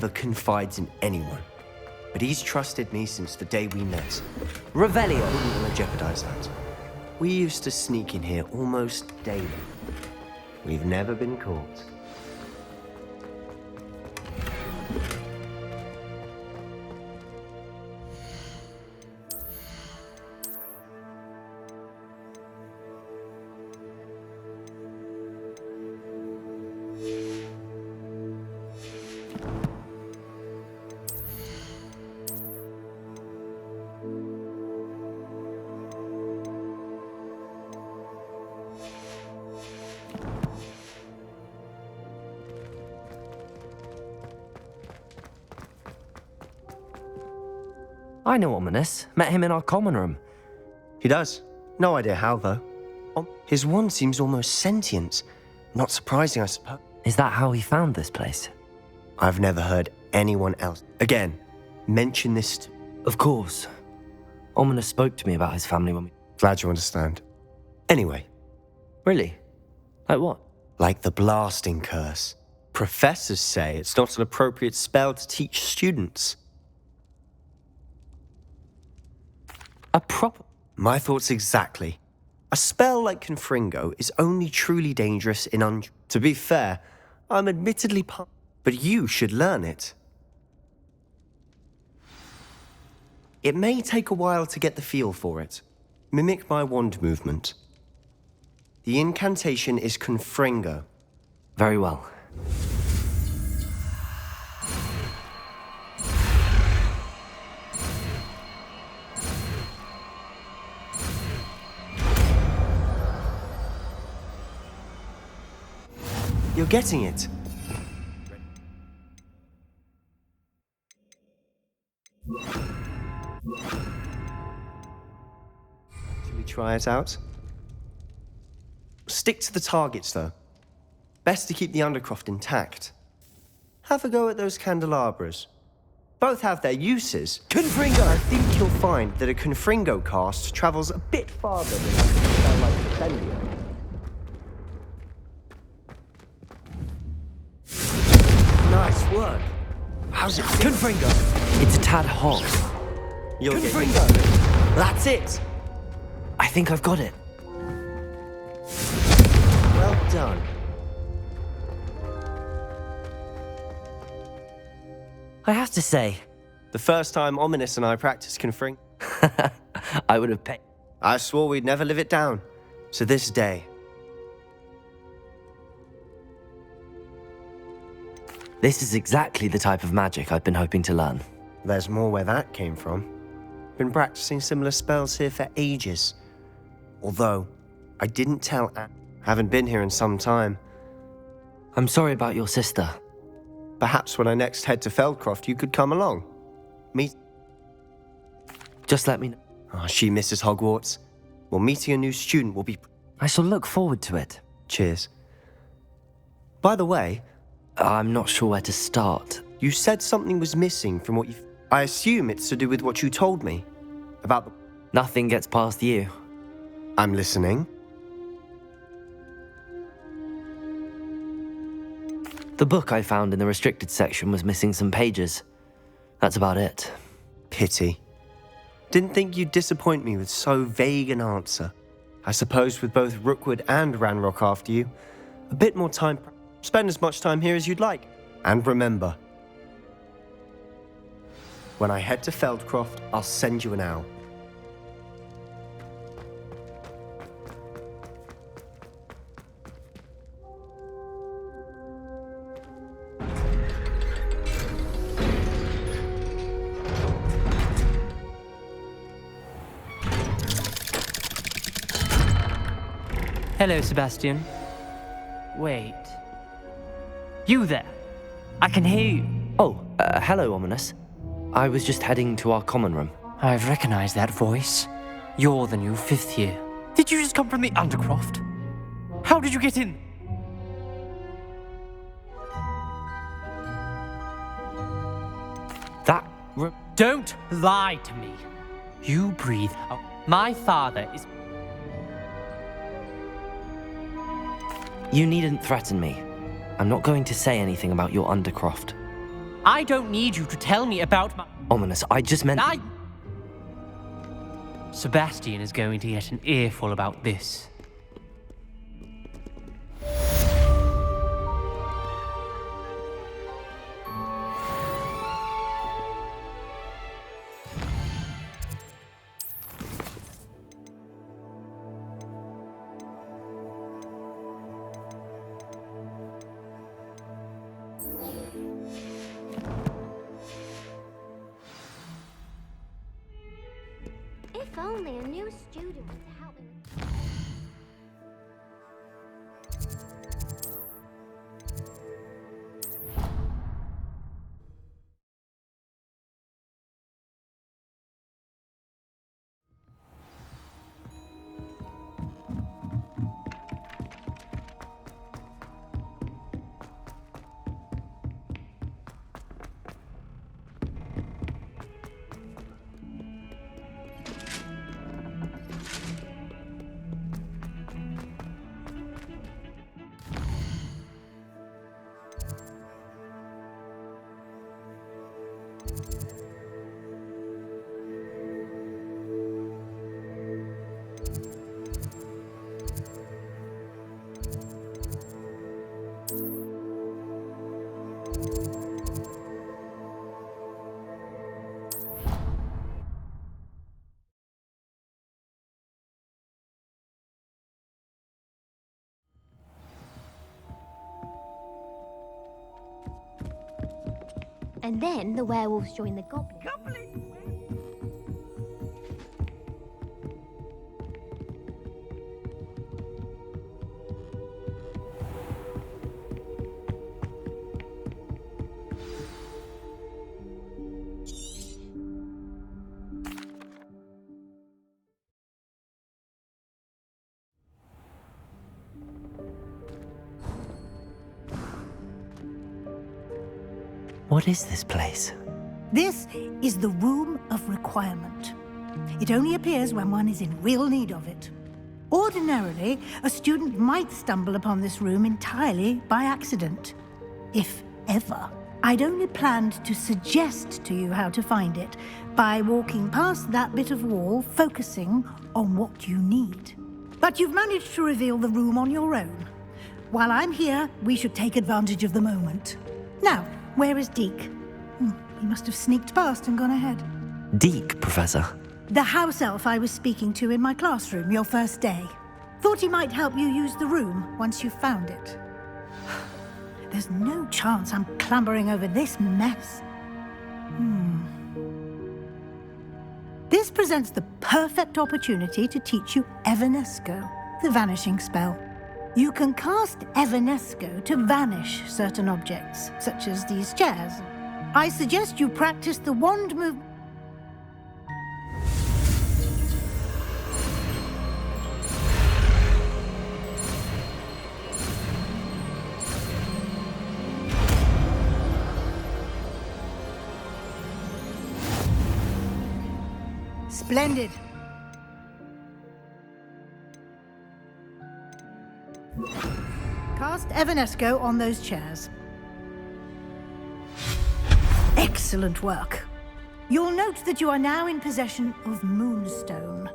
Never confides in anyone. But he's trusted me since the day we met. Revelio. I wouldn't want to jeopardize that. We used to sneak in here almost daily. We've never been caught. I know Ominous. Met him in our common room. He does. No idea how, though. His wand seems almost sentient. Not surprising, I suppose. Is that how he found this place? I've never heard anyone else. Again, mention this to... Of course. Ominous spoke to me about his family when we... Glad you understand. Anyway. Really? Like what? Like the blasting curse. Professors say it's not an appropriate spell to teach students. My thoughts exactly. A spell like Confringo is only truly dangerous in To be fair, I'm admittedly but you should learn it. It may take a while to get the feel for it. Mimic my wand movement. The incantation is Confringo. Very well. You're getting it. Shall we try it out? Stick to the targets, though. Best to keep the Undercroft intact. Have a go at those candelabras. Both have their uses. Confringo! I think you'll find that a Confringo cast travels a bit farther than a spell like Defendio. Nice work. How's it? Confringo! It's a tad hot. You're Confringo! That's it! I think I've got it. Well done. I have to say... The first time Ominous and I practiced Confring, I would have paid... I swore we'd never live it down. So this day... This is exactly the type of magic I've been hoping to learn. There's more where that came from. Been practicing similar spells here for ages. Although, I didn't tell Anne. Haven't been here in some time. I'm sorry about your sister. Perhaps when I next head to Feldcroft, you could come along. Meet... Just let me know. Oh, she misses Hogwarts. Well, meeting a new student will be... I shall look forward to it. Cheers. By the way... I'm not sure where to start. You said something was missing from what you... I assume it's to do with what you told me. About the... Nothing gets past you. I'm listening. The book I found in the restricted section was missing some pages. That's about it. Pity. Didn't think you'd disappoint me with so vague an answer. I suppose with both Rookwood and Ranrock after you, a bit more time... Spend as much time here as you'd like. And remember, when I head to Feldcroft, I'll send you an owl. Hello, Sebastian. Wait. You there? I can hear you. Oh, hello, Ominous. I was just heading to our common room. I've recognized that voice. You're the new 5th year. Did you just come from the Undercroft? How did you get in? Don't lie to me. You breathe out. My father is... You needn't threaten me. I'm not going to say anything about your Undercroft. I don't need you to tell me about my... Ominous, I just meant... Sebastian is going to get an earful about this. If only a new student was helping. And then the werewolves join the goblins. What is this place? This is the Room of Requirement. It only appears when one is in real need of it. Ordinarily, a student might stumble upon this room entirely by accident. If ever. I'd only planned to suggest to you how to find it by walking past that bit of wall, focusing on what you need. But you've managed to reveal the room on your own. While I'm here, we should take advantage of the moment. Now, where is Deke? He must have sneaked past and gone ahead. Deke, Professor. The house elf I was speaking to in my classroom your first day. Thought he might help you use the room once you found it. There's no chance I'm clambering over this mess. This presents the perfect opportunity to teach you Evanesco, the vanishing spell. You can cast Evanesco to vanish certain objects, such as these chairs. I suggest you practice the wand move... Splendid. Cast Evanesco on those chairs. Excellent work. You'll note that you are now in possession of Moonstone.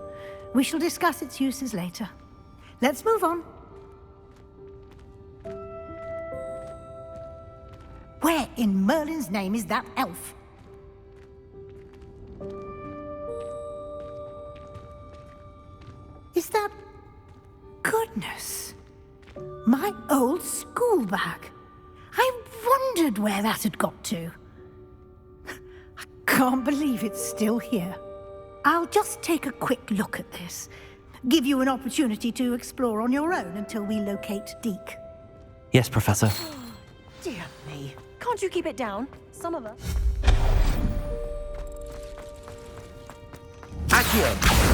We shall discuss its uses later. Let's move on. Where in Merlin's name is that elf? Is that... Goodness. My old school bag. I wondered where that had got to. I can't believe it's still here. I'll just take a quick look at this. Give you an opportunity to explore on your own until we locate Deke. Yes, Professor. Dear me. Can't you keep it down? Some of us. Accio!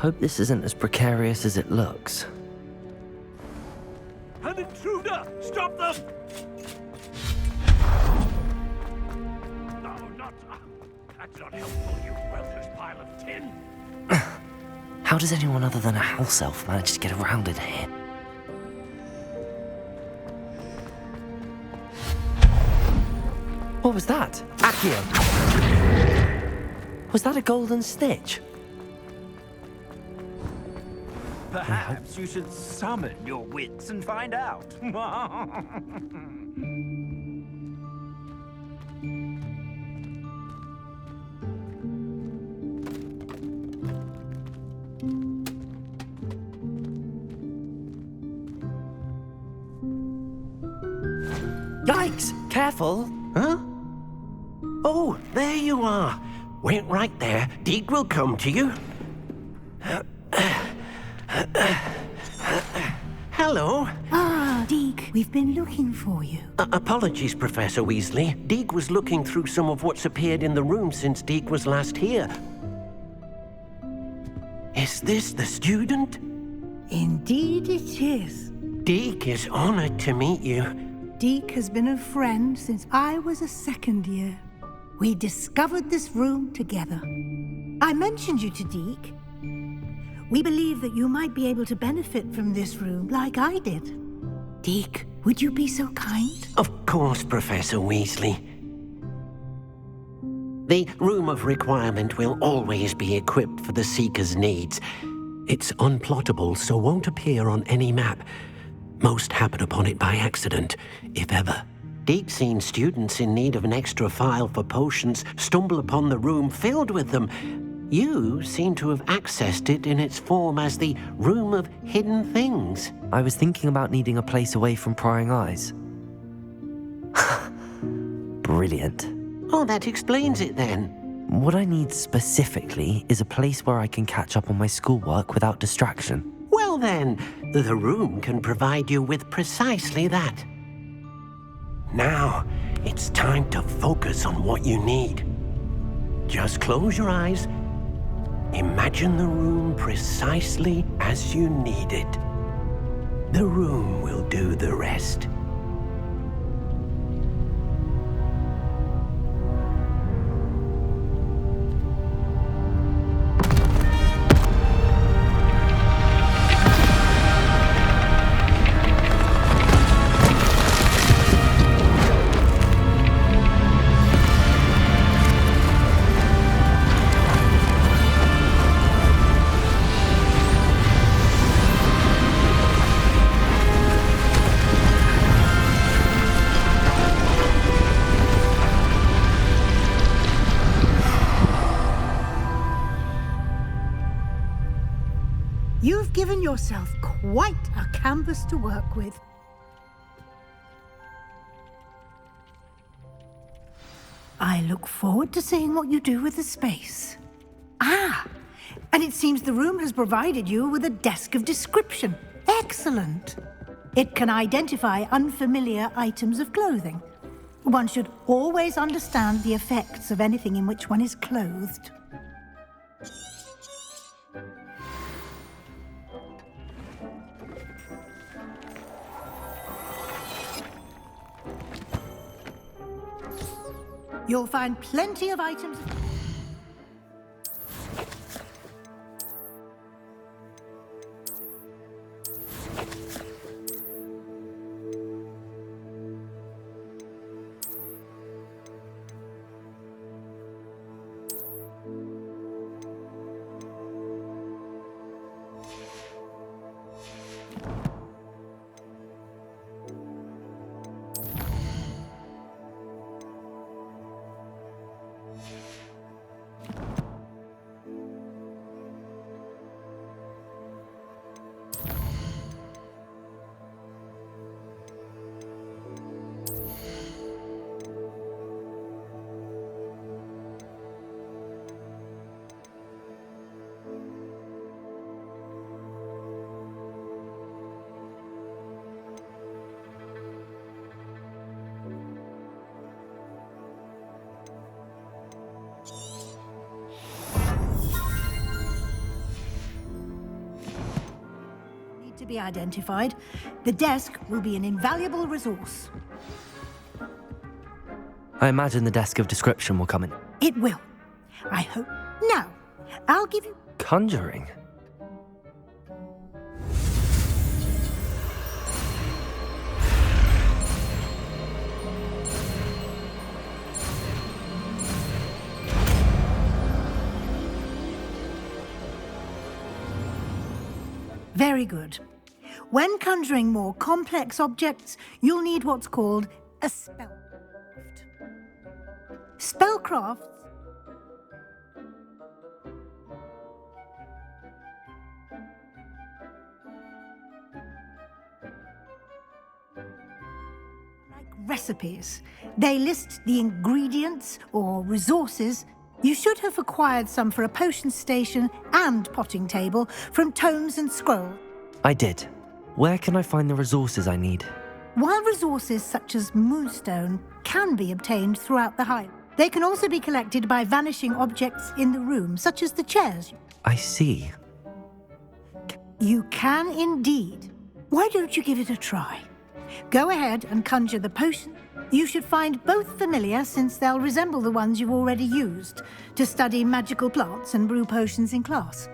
Hope this isn't as precarious as it looks. An intruder! Stop them! No, not... That's not helpful, you worthless pile of tin. How does anyone other than a house elf manage to get around in here? What was that? Accio! Was that a golden snitch? Perhaps you should summon your wits and find out. Yikes! Careful! Huh? Oh, there you are. Wait right there. Deek will come to you. Hello. Ah, Deke, we've been looking for you. Apologies, Professor Weasley. Deek was looking through some of what's appeared in the room since Deek was last here. Is this the student? Indeed it is. Deek is honored to meet you. Deke has been a friend since I was a second year. We discovered this room together. I mentioned you to Deke. We believe that you might be able to benefit from this room like I did. Deke, would you be so kind? Of course, Professor Weasley. The Room of Requirement will always be equipped for the Seeker's needs. It's unplottable, so won't appear on any map. Most happen upon it by accident, if ever. Deke's seen students in need of an extra file for potions stumble upon the room filled with them. You seem to have accessed it in its form as the Room of Hidden Things. I was thinking about needing a place away from prying eyes. Brilliant. Oh, that explains it then. What I need specifically is a place where I can catch up on my schoolwork without distraction. Well then, the room can provide you with precisely that. Now, it's time to focus on what you need. Just close your eyes. Imagine the room precisely as you need it. The room will do the rest. You've given yourself quite a canvas to work with. I look forward to seeing what you do with the space. Ah, and it seems the room has provided you with a desk of description. Excellent. It can identify unfamiliar items of clothing. One should always understand the effects of anything in which one is clothed. You'll find plenty of items. to be identified, the desk will be an invaluable resource. I imagine the desk of description will come in. It will. I hope. Now, I'll give you... Conjuring? Very good. When conjuring more complex objects, you'll need what's called a spellcraft. Spellcrafts like recipes. They list the ingredients or resources. You should have acquired some for a potion station and potting table from tomes and scrolls. I did. Where can I find the resources I need? While resources such as moonstone can be obtained throughout the hive, they can also be collected by vanishing objects in the room, such as the chairs. I see. You can indeed. Why don't you give it a try? Go ahead and conjure the potion. You should find both familiar, since they'll resemble the ones you've already used to study magical plants and brew potions in class.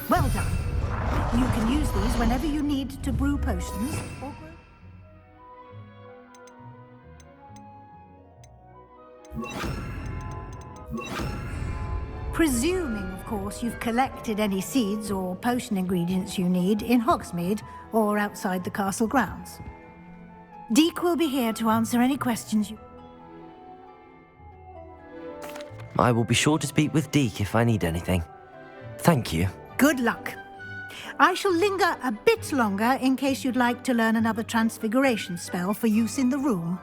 Well done. You can use these whenever you need to brew potions or grow. Presuming, of course, you've collected any seeds or potion ingredients you need in Hogsmeade or outside the castle grounds. Deek will be here to answer any questions you... I will be sure to speak with Deke if I need anything. Thank you. Good luck. I shall linger a bit longer in case you'd like to learn another transfiguration spell for use in the room.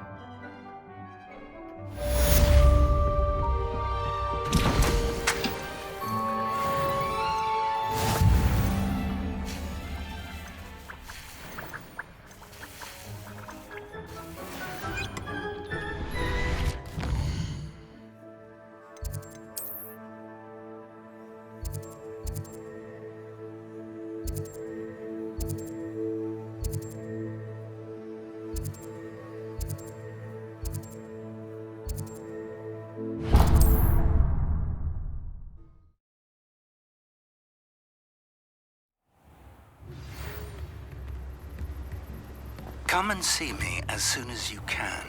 Come and see me as soon as you can.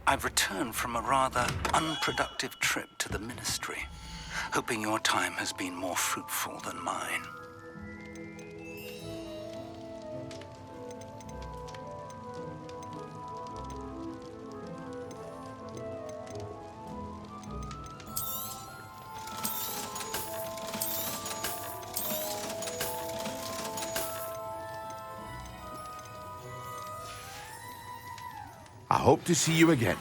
I've returned from a rather unproductive trip to the Ministry, hoping your time has been more fruitful than mine. I hope to see you again.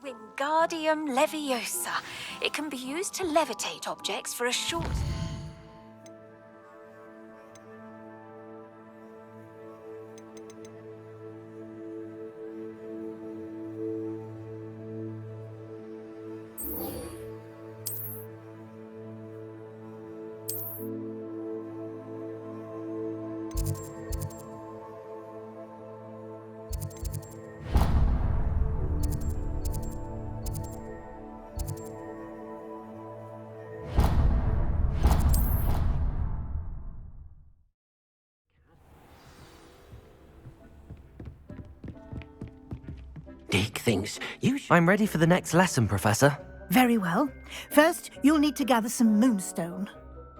Wingardium Leviosa. It can be used to levitate objects for a short... Dick thinks you should... I'm ready for the next lesson, Professor. Very well. First, you'll need to gather some moonstone.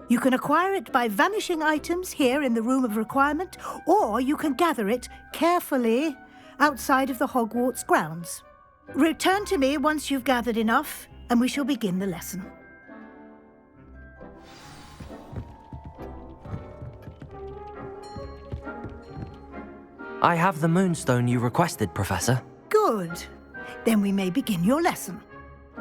You can acquire it by vanishing items here in the Room of Requirement, or you can gather it carefully outside of the Hogwarts grounds. Return to me once you've gathered enough, and we shall begin the lesson. I have the moonstone you requested, Professor. Good. Then we may begin your lesson.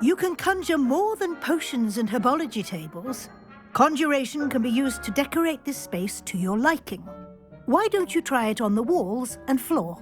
You can conjure more than potions and herbology tables. Conjuration can be used to decorate this space to your liking. Why don't you try it on the walls and floor?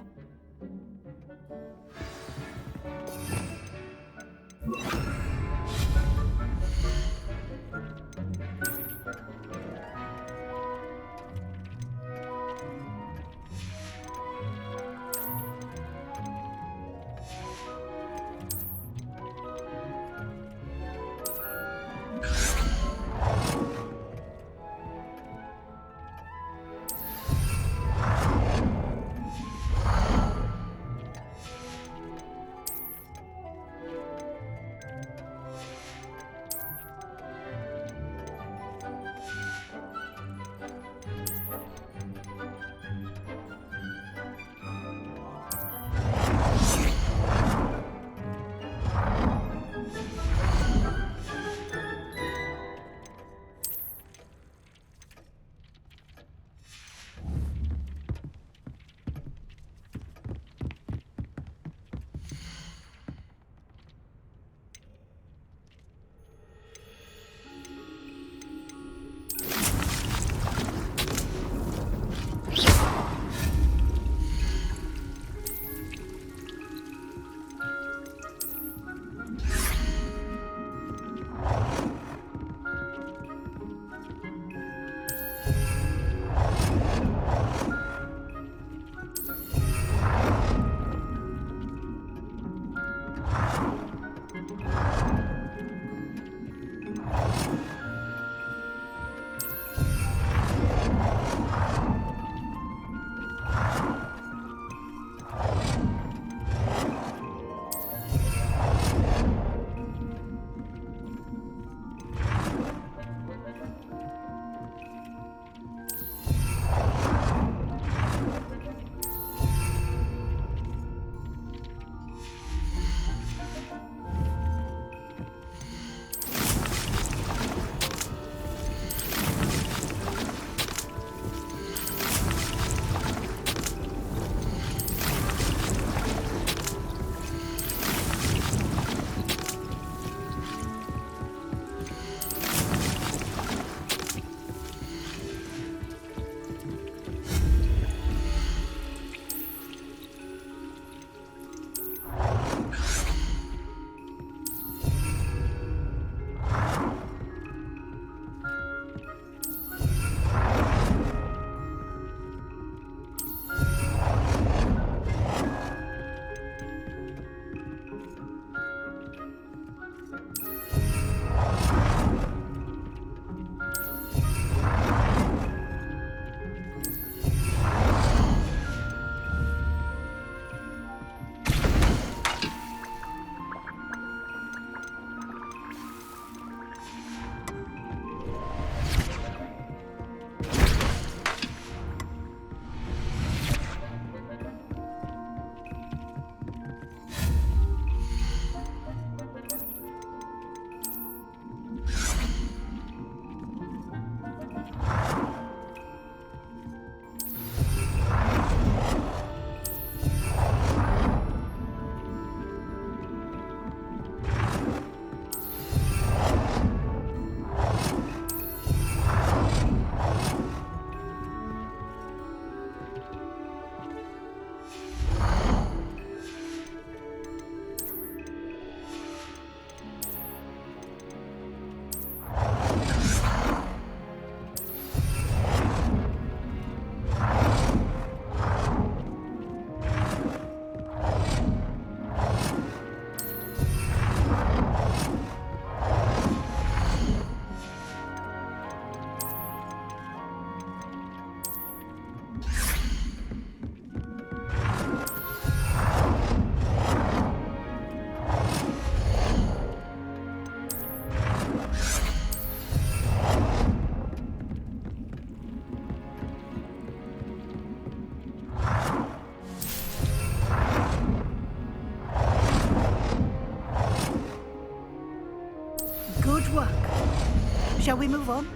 we move on?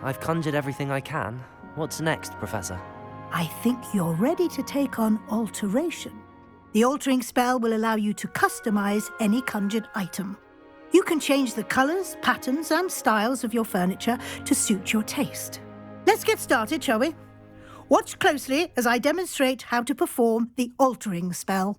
I've conjured everything I can. What's next, Professor? I think you're ready to take on alteration. The altering spell will allow you to customize any conjured item. You can change the colors, patterns, and styles of your furniture to suit your taste. Let's get started, shall we? Watch closely as I demonstrate how to perform the altering spell.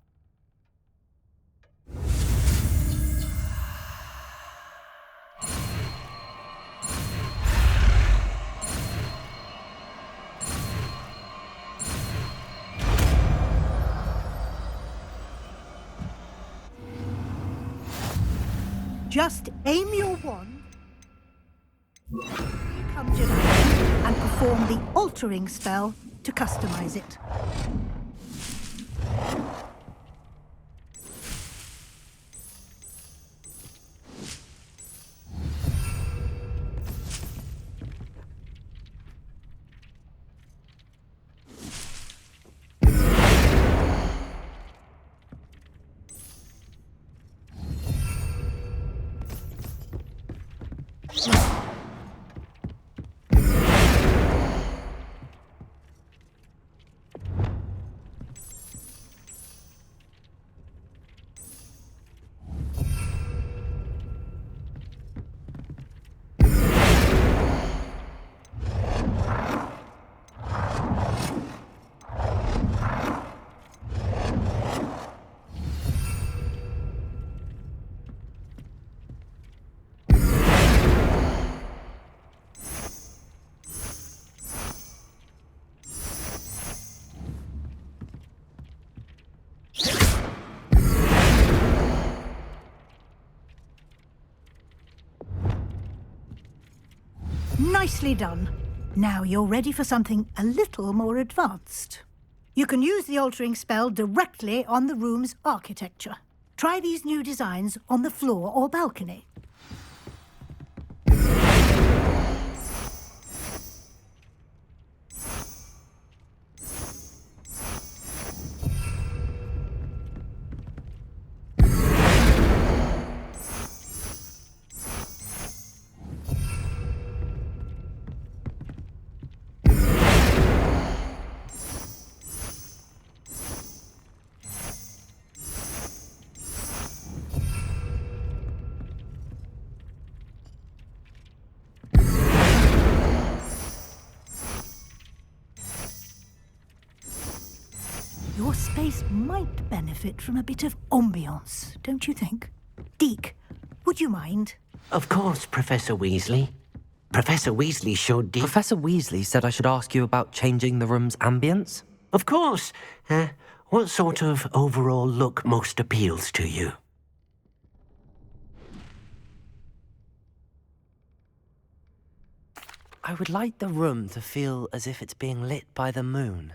Just aim your wand, conjured item, and perform the altering spell to customize it. Nicely done. Now you're ready for something a little more advanced. You can use the altering spell directly on the room's architecture. Try these new designs on the floor or balcony. Your space might benefit from a bit of ambiance, don't you think? Deke, would you mind? Of course, Professor Weasley. Professor Weasley showed Deke... Professor Weasley said I should ask you about changing the room's ambience? Of course. What sort of overall look most appeals to you? I would like the room to feel as if it's being lit by the moon.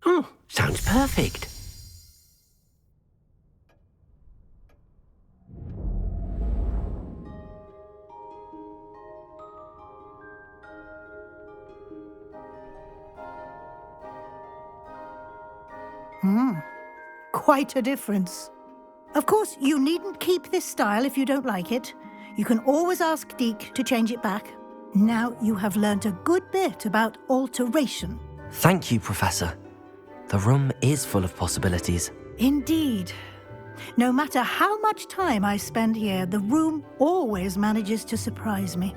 Oh, sounds perfect. Quite a difference. Of course, you needn't keep this style if you don't like it. You can always ask Deke to change it back. Now you have learnt a good bit about alteration. Thank you, Professor. The room is full of possibilities. Indeed. No matter how much time I spend here, the room always manages to surprise me.